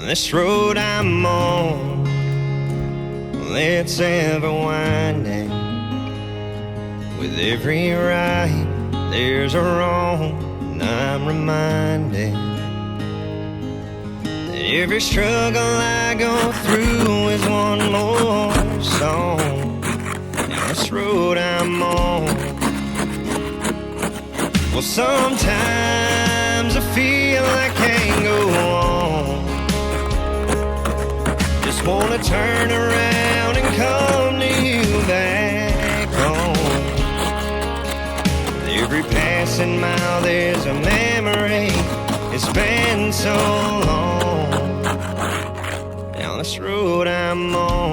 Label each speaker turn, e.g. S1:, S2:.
S1: This road I'm on, well, it's ever winding. With every right, there's a wrong, and I'm reminded that every struggle I go through is one more song. Now this road I'm on, well, sometimes I feel I can't go on. Just wanna turn around and come to you back home. With every passing mile there's a memory. It's been so long. Now this road I'm on,